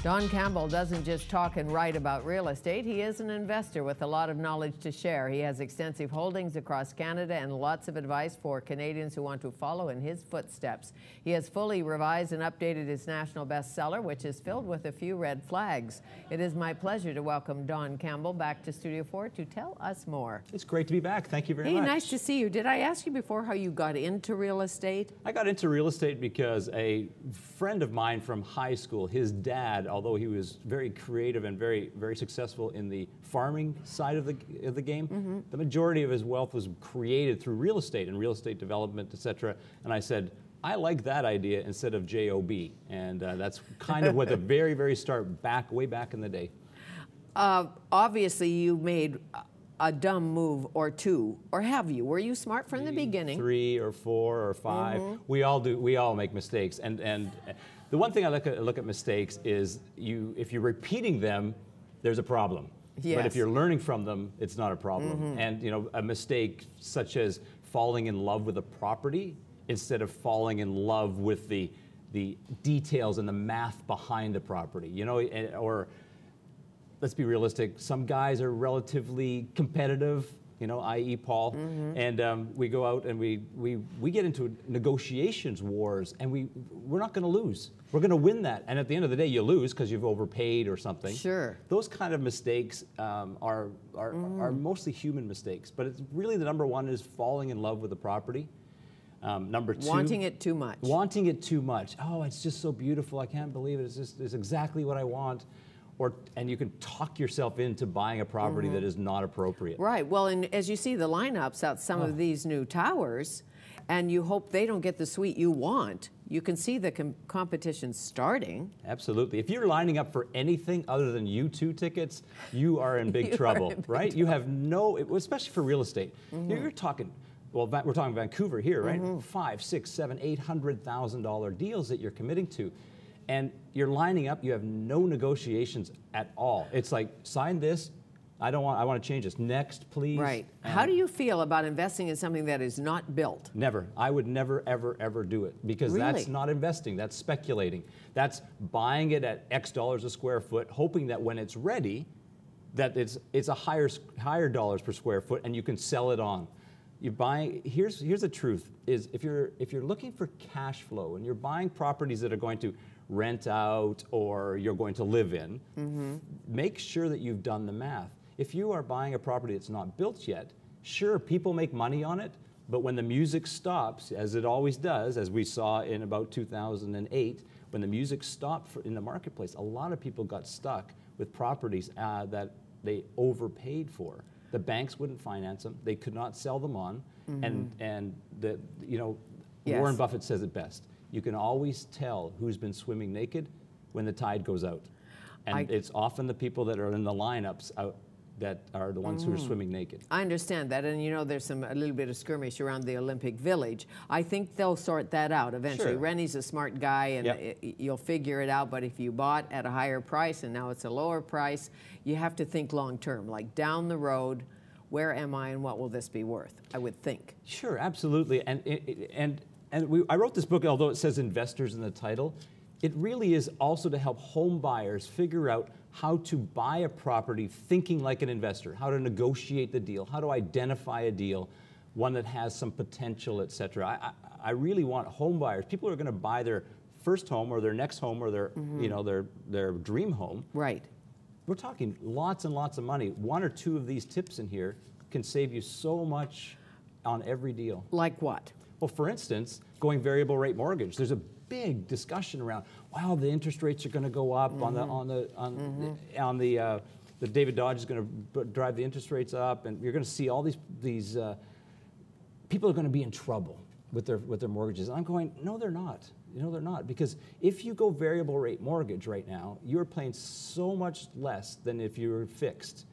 Don Campbell doesn't just talk and write about real estate. He is an investor with a lot of knowledge to share. He has extensive holdings across Canada and lots of advice for Canadians who want to follow in his footsteps. He has fully revised and updated his national bestseller, which is filled with a few red flags. It is my pleasure to welcome Don Campbell back to Studio 4 to tell us more. It's great to be back. Thank you very much. Hey, nice to see you. Did I ask you before how you got into real estate? I got into real estate because a friend of mine from high school, his dad, although he was very creative and very successful in the farming side of the game, the majority of his wealth was created through real estate and real estate development, etc. And I said, I like that idea instead of J-O-B. And that's kind of what the very start way back in the day. Obviously, you made a dumb move or two, or have you? Were you smart from the beginning? 3 or 4 or 5. We all do. We all make mistakes. And the one thing I look at mistakes is if you're repeating them, there's a problem. Yes. But if you're learning from them, it's not a problem. And you know, a mistake such as falling in love with a property instead of falling in love with the details and the math behind the property. You know, or let's be realistic, some guys are relatively competitive, you know, i.e. Paul, and we go out and we get into negotiations wars, and we're not going to lose. We're going to win that, and at the end of the day, you lose because you've overpaid or something. Sure. Those kind of mistakes are mostly human mistakes, but it's really the number one is falling in love with the property. Number 2, wanting it too much. Wanting it too much. Oh, it's just so beautiful. I can't believe it. It's exactly what I want. And you can talk yourself into buying a property that is not appropriate. Right. Well, and as you see the lineups out some of these new towers, and you hope they don't get the suite you want, you can see the competition starting. Absolutely. If you're lining up for anything other than U2 tickets, you are in big trouble, right? You have no, especially for real estate. You're talking, well, we're talking Vancouver here, right? $500,000, $600,000, $700,000, $800,000 deals that you're committing to. And you're lining up, you have no negotiations at all. It's like, sign this, I want to change this. Next, please. Right. How do you feel about investing in something that is not built? Never. I would never, ever do it, because that's not investing, that's speculating. That's buying it at X dollars a square foot, hoping that when it's ready, that it's a higher dollars per square foot, and you can sell it on. You're buying, here's the truth, is if you're looking for cash flow and you're buying properties that are going to rent out or you're going to live in, make sure that you've done the math. If you are buying a property that's not built yet, sure, people make money on it, but when the music stops, as it always does, as we saw in about 2008, when the music stopped in the marketplace, a lot of people got stuck with properties that they overpaid for. The banks wouldn't finance them. They could not sell them on. And you know, Warren Buffett says it best. You can always tell who's been swimming naked when the tide goes out. And it's often the people that are in the lineups out that are the ones who are swimming naked. I understand that, and you know there's a little bit of skirmish around the Olympic Village. I think they'll sort that out eventually. Sure. Rennie's a smart guy, and you'll figure it out, but if you bought at a higher price and now it's a lower price, you have to think long term, like down the road, where am I and what will this be worth, I would think. Sure, absolutely. I wrote this book, although it says investors in the title, it really is also to help home buyers figure out how to buy a property thinking like an investor, how to negotiate the deal, how to identify a deal, one that has some potential, etc. I really want home buyers, people who are going to buy their first home or their next home or their, you know, their dream home. Right. We're talking lots and lots of money. 1 or 2 of these tips in here can save you so much on every deal. Like what? Well, for instance, going variable rate mortgage. There's a big discussion around, wow, the interest rates are going to go up on the David Dodge is going to drive the interest rates up, and you're going to see all these people are going to be in trouble with their mortgages. And I'm going, no, they're not. You know, they're not, because if you go variable rate mortgage right now, you're paying so much less than if you were fixed.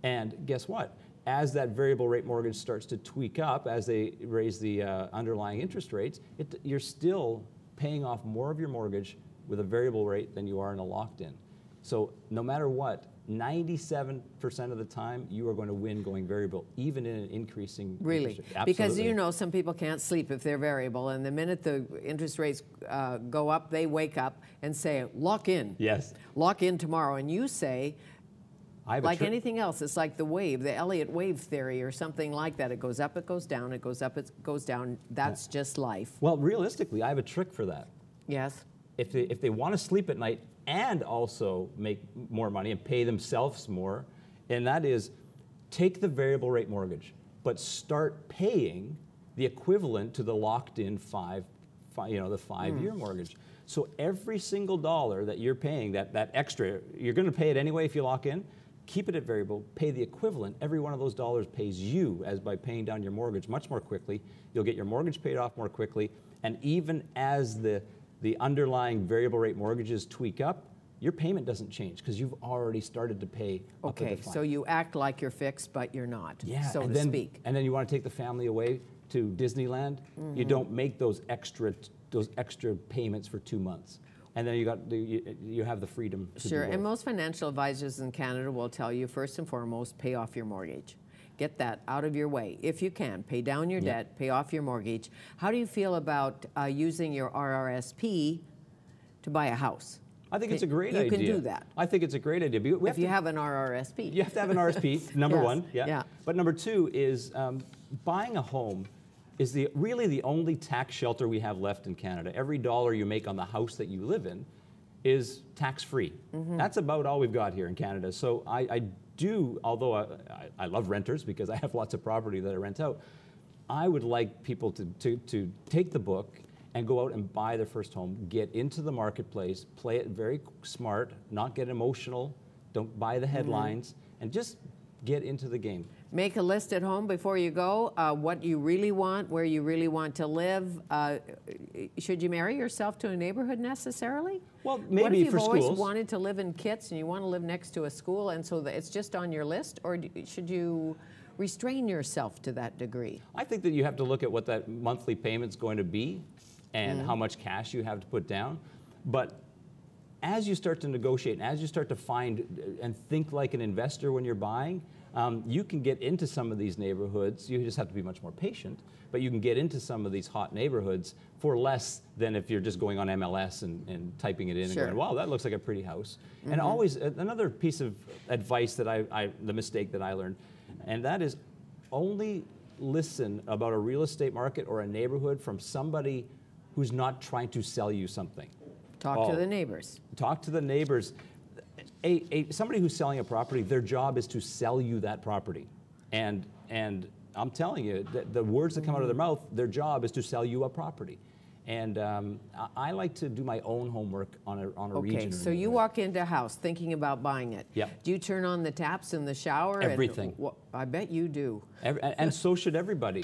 And guess what? As that variable rate mortgage starts to tweak up, as they raise the underlying interest rates, you're still paying off more of your mortgage with a variable rate than you are in a locked-in. So no matter what, 97% of the time, you are going to win going variable, even in an increasing Really? interest rate. Because Absolutely. you know some people can't sleep if they're variable, and the minute the interest rates go up, they wake up and say, lock in. Yes. Lock in tomorrow. And you say, like anything else, it's like the wave, the Elliott wave theory or something like that. It goes up, it goes down, it goes up, it goes down. That's just life. Well, realistically, I have a trick for that. Yes. If they want to sleep at night and also make more money and pay themselves more, and that is take the variable rate mortgage, but start paying the equivalent to the locked-in the 5-year mortgage. So every single dollar that you're paying, that extra, you're going to pay it anyway if you lock in. Keep it at variable, pay the equivalent. Every one of those dollars pays you as by paying down your mortgage much more quickly. You'll get your mortgage paid off more quickly, and even as the underlying variable rate mortgages tweak up, your payment doesn't change because you've already started to pay up at the front. So you act like you're fixed, but you're not, so to speak. And then you want to take the family away to Disneyland. You don't make those extra payments for 2 months. And then you have the freedom to do both. And most financial advisors in Canada will tell you, first and foremost, pay off your mortgage. Get that out of your way. If you can, pay down your debt, pay off your mortgage. How do you feel about using your RRSP to buy a house? I think it's a great idea. You can do that. I think it's a great idea. If you have an RRSP. You have to have an RSP, number one. Yeah. But number two is buying a home is really the only tax shelter we have left in Canada. Every dollar you make on the house that you live in is tax-free. That's about all we've got here in Canada. So I do, although I love renters because I have lots of property that I rent out, I would like people to take the book and go out and buy their first home, get into the marketplace, play it very smart, not get emotional, don't buy the headlines, and just get into the game. Make a list at home before you go, what you really want, where you really want to live. Should you marry yourself to a neighborhood necessarily? Well, maybe what if you've for schools. always wanted to live in Kits and you want to live next to a school, and so it's just on your list, or should you restrain yourself to that degree? I think that you have to look at what that monthly payment's going to be and how much cash you have to put down. But as you start to negotiate, and as you start to find and think like an investor when you're buying, you can get into some of these neighborhoods. You just have to be much more patient, but you can get into some of these hot neighborhoods for less than if you're just going on MLS and typing it in and going, wow, that looks like a pretty house. And always, another piece of advice that the mistake that I learned, and that is only listen about a real estate market or a neighborhood from somebody who's not trying to sell you something. Talk to the neighbors. Talk to the neighbors. Somebody who's selling a property, their job is to sell you that property. And I'm telling you, the words that come out of their mouth, their job is to sell you a property. And I like to do my own homework on a region. Okay, so you walk into a house thinking about buying it. Yep. Do you turn on the taps in the shower? Everything. I bet you do. And so should everybody.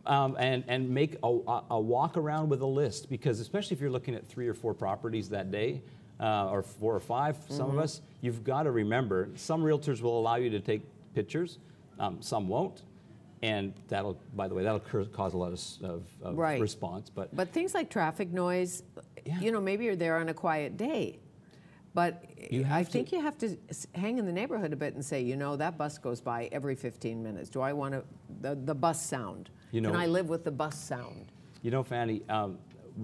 And make a walk around with a list, because especially if you're looking at 3 or 4 properties that day, or 4 or 5, some of us, you've got to remember, some realtors will allow you to take pictures, some won't. And that'll, by the way, that'll cause a lot of response. But things like traffic noise, you know, maybe you're there on a quiet day. But I think you have to hang in the neighborhood a bit and say, you know, that bus goes by every 15 minutes. Do I want the bus sound? You know, can I live with the bus sound? You know, Fanny,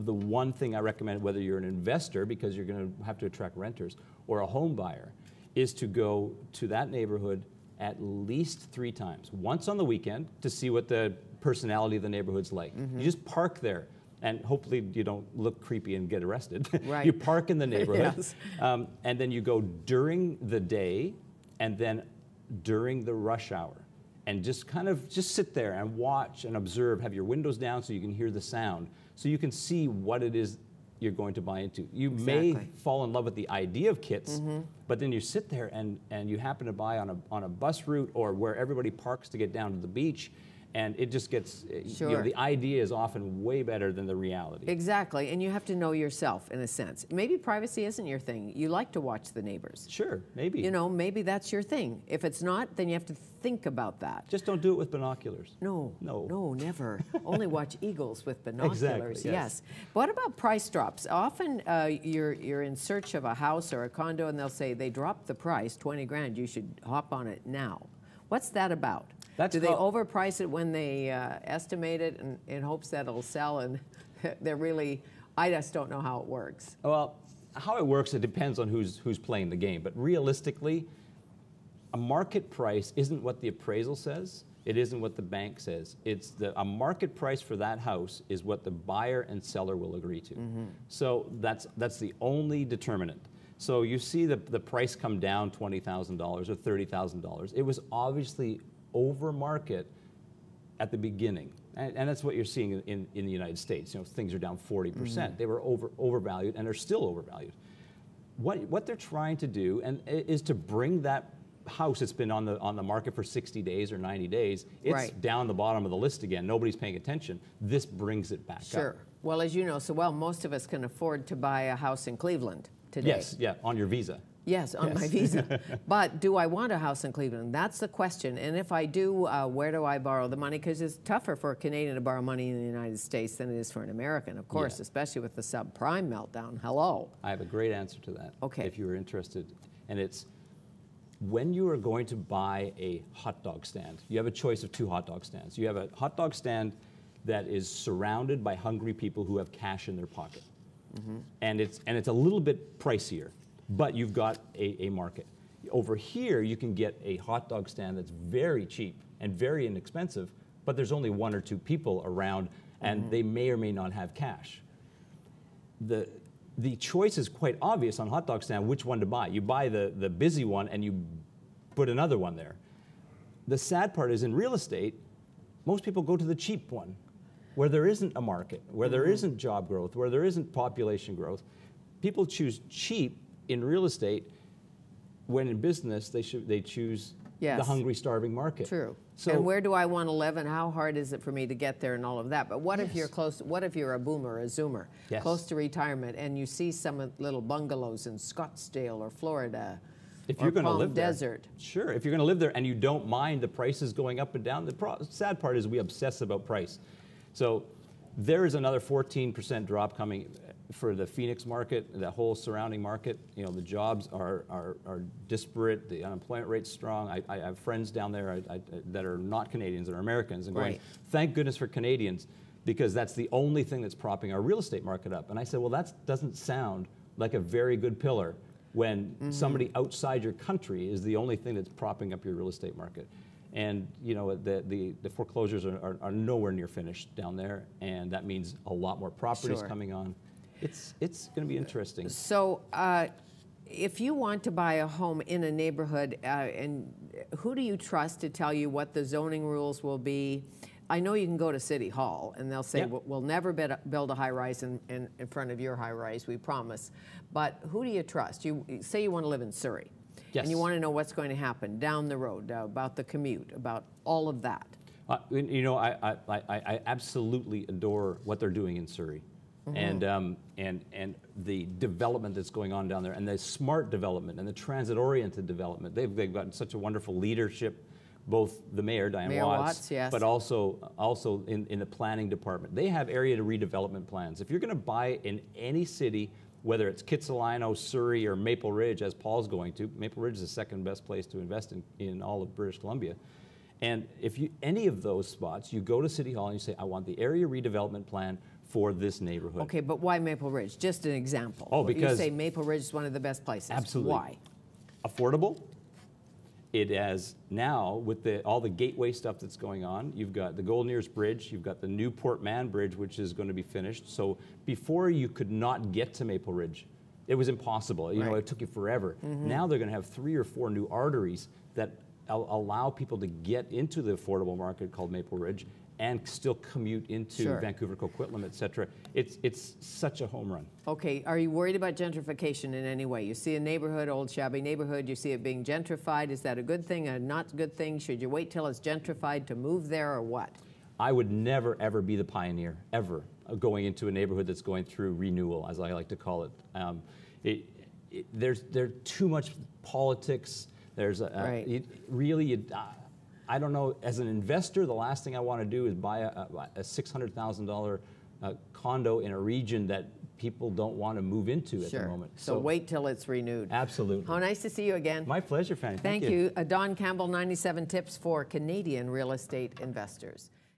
the one thing I recommend, whether you're an investor, because you're going to have to attract renters, or a home buyer, is to go to that neighborhood at least 3 times. Once on the weekend to see what the personality of the neighborhood's like. You just park there, and hopefully you don't look creepy and get arrested. You park in the neighborhood, and then you go during the day and then during the rush hour. And just kind of sit there and watch and observe, have your windows down so you can hear the sound, so you can see what it is you're going to buy into. You may fall in love with the idea of Kits, but then you sit there and you happen to buy on a bus route or where everybody parks to get down to the beach, And it just gets, Sure. you know, the idea is often way better than the reality. Exactly, and you have to know yourself in a sense. Maybe privacy isn't your thing. You like to watch the neighbors. Sure, maybe. You know, maybe that's your thing. If it's not, then you have to think about that. Just don't do it with binoculars. No, No. no, never. Only watch eagles with binoculars. Exactly, yes. What about price drops? Often you're in search of a house or a condo, and they'll say they dropped the price, 20 grand. You should hop on it now. What's that about? Do they overprice it when they estimate it in hopes that it'll sell, and they're really? I just don't know how it works. Well, how it works, it depends on who's playing the game. But realistically, a market price isn't what the appraisal says. It isn't what the bank says. It's a market price for that house is what the buyer and seller will agree to. So that's the only determinant. So you see the price come down $20,000 or $30,000. It was obviously over market at the beginning. And that's what you're seeing in the United States. You know, things are down 40%. They were overvalued and are still overvalued. What they're trying to do is to bring that house that's been on the market for 60 days or 90 days, it's down the bottom of the list again. Nobody's paying attention. This brings it back up. Sure. Well, as you know so well, most of us can afford to buy a house in Cleveland today. Yes, yeah, on your visa. Yes, on my visa. But do I want a house in Cleveland? That's the question. And if I do, where do I borrow the money? Because it's tougher for a Canadian to borrow money in the United States than it is for an American, of course, especially with the subprime meltdown. Hello. I have a great answer to that, okay, if you were interested. And it's when you are going to buy a hot dog stand, you have a choice of two hot dog stands. You have a hot dog stand that is surrounded by hungry people who have cash in their pocket. And it's a little bit pricier, but you've got a market. Over here, you can get a hot dog stand that's very cheap and very inexpensive, but there's only one or two people around, and they may or may not have cash. The choice is quite obvious on hot dog stand which one to buy. You buy the busy one and you put another one there. The sad part is in real estate, most people go to the cheap one, where there isn't a market, where there isn't job growth, where there isn't population growth. People choose cheap in real estate, when in business they choose the hungry, starving market. True. So, and where do I want to live, and how hard is it for me to get there, and all of that? But what if you're close? What if you're a boomer, a zoomer, close to retirement, and you see some little bungalows in Scottsdale or Florida? If you're going to live there, Desert. Sure. If you're going to live there and you don't mind the prices going up and down, the sad part is we obsess about price. So there is another 14% drop coming for the Phoenix market, the whole surrounding market. You know, the jobs are disparate. The unemployment rate's strong. I have friends down there that are not Canadians, that are Americans, and going, thank goodness for Canadians, because that's the only thing that's propping our real estate market up. And I said, well, that doesn't sound like a very good pillar when somebody outside your country is the only thing that's propping up your real estate market. And you know, the foreclosures are nowhere near finished down there, and that means a lot more properties coming on. It's going to be interesting. So if you want to buy a home in a neighborhood, and who do you trust to tell you what the zoning rules will be? I know you can go to City Hall, and they'll say, we'll never build a high-rise in front of your high-rise, we promise. But who do you trust? You say you want to live in Surrey. Yes. And you want to know what's going to happen down the road, about the commute, about all of that. You know, I absolutely adore what they're doing in Surrey. And the development that's going on down there, and the smart development and the transit-oriented development. They've got such a wonderful leadership, both the mayor, Diane Watts, but also in the planning department. They have area to redevelopment plans. If you're going to buy in any city, whether it's Kitsilano, Surrey, or Maple Ridge, as Paul's going to, Maple Ridge is the second best place to invest in all of British Columbia. And if any of those spots, you go to City Hall and you say, I want the area redevelopment plan for this neighborhood. Okay, but why Maple Ridge? Just an example. Oh, because you say Maple Ridge is one of the best places. Absolutely. Why? Affordable. It has now, with all the gateway stuff that's going on, you've got the Golden Ears Bridge, you've got the new Port Mann Bridge, which is going to be finished. So before you could not get to Maple Ridge, it was impossible. You know, it took you forever. Now they're going to have 3 or 4 new arteries that allow people to get into the affordable market called Maple Ridge, and still commute into Sure. Vancouver, Coquitlam, et cetera. It's such a home run. Okay, are you worried about gentrification in any way? You see a neighborhood, old shabby neighborhood, you see it being gentrified. Is that a good thing, a not good thing? Should you wait till it's gentrified to move there, or what? I would never, ever be the pioneer, ever, going into a neighborhood that's going through renewal, as I like to call it. There's too much politics. There's Right. I don't know, as an investor, the last thing I want to do is buy a $600,000 condo in a region that people don't want to move into at the moment. So wait till it's renewed. Absolutely. How nice to see you again. My pleasure, Fanny. Thank you. Don Campbell, 97 tips for Canadian real estate investors.